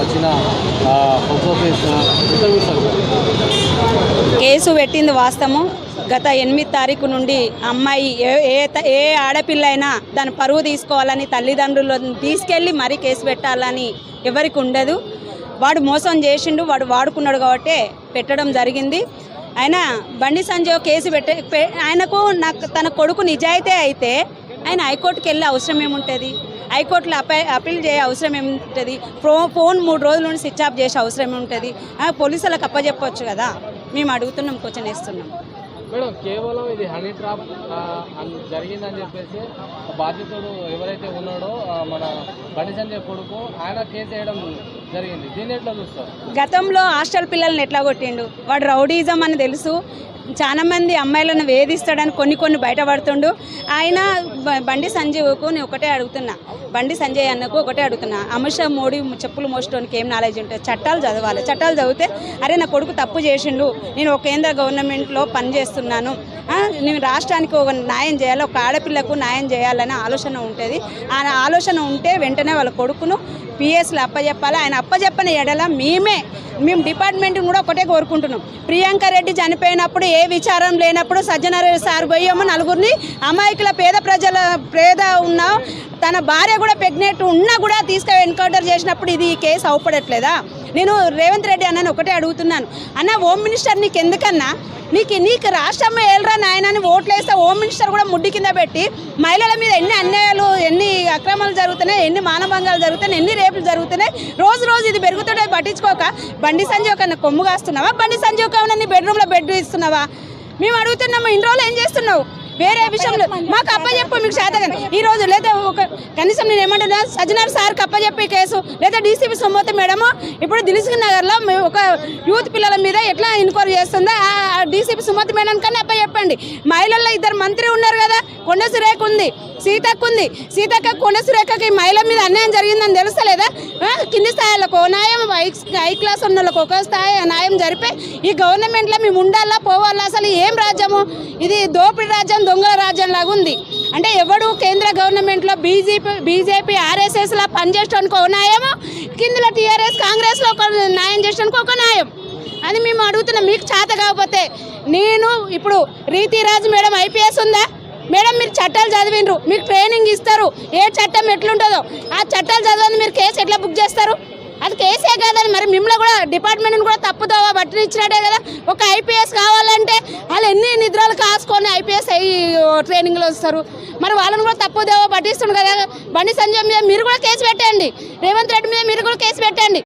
వచ్చిన photo case పెట్టింది వాస్తవము. గత 8 తారీఖు నుండి అమ్మాయి ఏ ఆడపిల్ల అయినా దాని పరువు తీసుకోవాలని తల్లిదండ్రులను తీసుకెళ్ళి మరీ కేసు పెట్టాలని ఎవరికి ఉండదు. వాడు మోసం చేసిండు, వాడు వాడుకున్నాడు కాబట్టి పెట్టడం జరిగింది. ఆయన బండి సంజయ్ కేసు ఆయనకు తన కొడుకు నిజాయితీ అయితే ఆయన హైకోర్టుకి వెళ్ళే అవసరం ఏముంటుంది? హైకోర్టులో అప్పీల్ చేయ అవసరం ఏముంటుంది? ఫోన్ 3 రోజుల నుండి స్విచ్ ఆఫ్ చేసే అవసరం ఏముంటుంది? పోలీసులకు అప్పచెప్పవచ్చు కదా. మేము అడుగుతున్నాం, క్వశ్చన్ వేస్తున్నాం. మేడం, కేవలం ఇది హనీ ట్రాప్ జరిగిందని చెప్పేసి బాధితుడు ఎవరైతే ఉన్నాడో మన బండి సంజయ్ కొడుకు ఆయన కేసు వేయడం జరిగింది. దీన్ని ఎట్లా చూస్తారు? గతంలో హాస్టల్ పిల్లల్ని ఎట్లా కొట్టిండు? వాడు రౌడీజం అని తెలుసు. చాలా మంది అమ్మాయిలను వేధిస్తాడని కొన్ని బయటపడుతుండు. ఆయన బండి సంజయ్కు నేను ఒకటే అడుగుతున్నా, బండి సంజయ్ అన్నకు ఒకటే అడుగుతున్నా, అమిత్ షా మోడీ చెప్పులు మోసడానికి ఏం నాలెడ్జ్ ఉంటుంది? చట్టాలు చదవాలి. చట్టాలు చదివితే అరే నా కొడుకు తప్పు చేసిండు, నేను ఒక కేంద్ర గవర్నమెంట్లో పనిచేస్తున్నాను, నేను రాష్ట్రానికి ఒక న్యాయం చేయాలి, ఒక ఆడపిల్లకు న్యాయం చేయాలనే ఆలోచన ఉంటుంది. ఆ ఆలోచన ఉంటే వెంటనే వాళ్ళ కొడుకును పిఎస్లు అప్పచెప్పాలి. ఆయన అప్పచెప్పని ఎడల మేము డిపార్ట్మెంట్ కూడా ఒకటే కోరుకుంటున్నాం. ప్రియాంక రెడ్డి చనిపోయినప్పుడు ఏ విచారం లేనప్పుడు సజ్జనారెడ్డి సార్ పోయాము, నలుగురిని అమాయకుల పేద ఉన్న తన భార్య కూడా ప్రెగ్నెంట్ ఉన్నా కూడా తీసుకు ఎన్కౌంటర్ చేసినప్పుడు ఇది ఈ కేసు అవపడట్లేదా? నేను రేవంత్ రెడ్డి అన్నని ఒకటే అడుగుతున్నాను, అన్న హోమ్ మినిస్టర్ నీకు ఎందుకన్నా, నీకు రాష్ట్రం ఏలరా నాయనని ఓట్లు వేస్తే హోమ్ మినిస్టర్ కూడా ముడ్డి కింద పెట్టి మహిళల మీద ఎన్ని అన్యాయాలు, ఎన్ని అక్రమాలు జరుగుతున్నాయి, ఎన్ని మానభంగాలు జరుగుతున్నాయి, ఎన్ని రేపులు జరుగుతున్నాయి, రోజు ఇది పెరుగుతుంటే పట్టించుకోక బండి సంజయ్ కన్నా కొమ్ము కాస్తున్నావా? బండి సంజయ్ కన్నా నీ బెడ్రూమ్లో బెడ్ ఇస్తున్నావా? మేము అడుగుతున్నాము, ఇన్ని రోజులు ఏం చేస్తున్నావు? వేరే విషయంలో మాకు అప్పచెప్పు, మీకు శాతగాని ఈరోజు లేదా కనీసం నేను ఏమంటున్నా, సజ్జనార్ సార్కి అప్పచెప్పే కేసు లేదా డీసీపీ సొమ్మత మేడము ఇప్పుడు దిల్సుఖ్ నగర్లో ఒక యూత్ పిల్లల మీద ఎట్లా ఎంక్వైరీ చేస్తుందో ఆ డీసీపీ సుమతి మేడం కన్నా అప్పచెప్పండి. మహిళల్లో 2 మంత్రి ఉన్నారు కదా, కొండ సురేఖ ఉంది, సీతక్క ఉంది. సీతక్క కొండ సురేఖకి మహిళ మీద అన్యాయం జరిగిందని తెలుస్తలేదా? కింది స్థాయిలకు న్యాయం, హై క్లాస్ ఉన్న వాళ్ళకు ఒక స్థాయి న్యాయం జరిపే ఈ గవర్నమెంట్లో మేము ఉండాలా పోవాలా? అసలు ఏం రాజ్యము ఇది? దోపిడీ రాజ్యం, దొంగల రాజ్యం లాగా ఉంది. అంటే ఎవడు కేంద్ర గవర్నమెంట్లో బీజేపీ ఆర్ఎస్ఎస్లా పనిచేయడానికి ఒక న్యాయము, కిందలో టీఆర్ఎస్ కాంగ్రెస్లో ఒక న్యాయం చేయడానికి ఒక న్యాయం. అది మేము అడుగుతున్నాం. మీకు చేత కాకపోతే నేను ఇప్పుడు రీతిరాజు మేడం ఐపీఎస్ ఉందా మేడం? మీరు చట్టాలు చదివినరు, మీకు ట్రైనింగ్ ఇస్తారు, ఏ చట్టం ఎట్లుంటుందో ఆ చట్టాలు చదవని మీరు కేసు ఎట్లా బుక్ చేస్తారు? అది కేసే కాదని మరి మిమ్మల్ని కూడా డిపార్ట్మెంట్ని కూడా తప్పుదోవ బట్టలు ఇచ్చినట్టే కదా. ఒక ఐపీఎస్ కావాలంటే వాళ్ళు ఎన్ని నిద్రలు కాసుకొని ఐపీఎస్ ట్రైనింగ్లో వస్తారు, మరి వాళ్ళని కూడా తప్పుదోవ పట్టిస్తుంది కదా. బండి సంజయ్ మీద మీరు కూడా కేసు పెట్టండి, రేవంత్ రెడ్డి మీద మీరు కూడా కేసు పెట్టండి.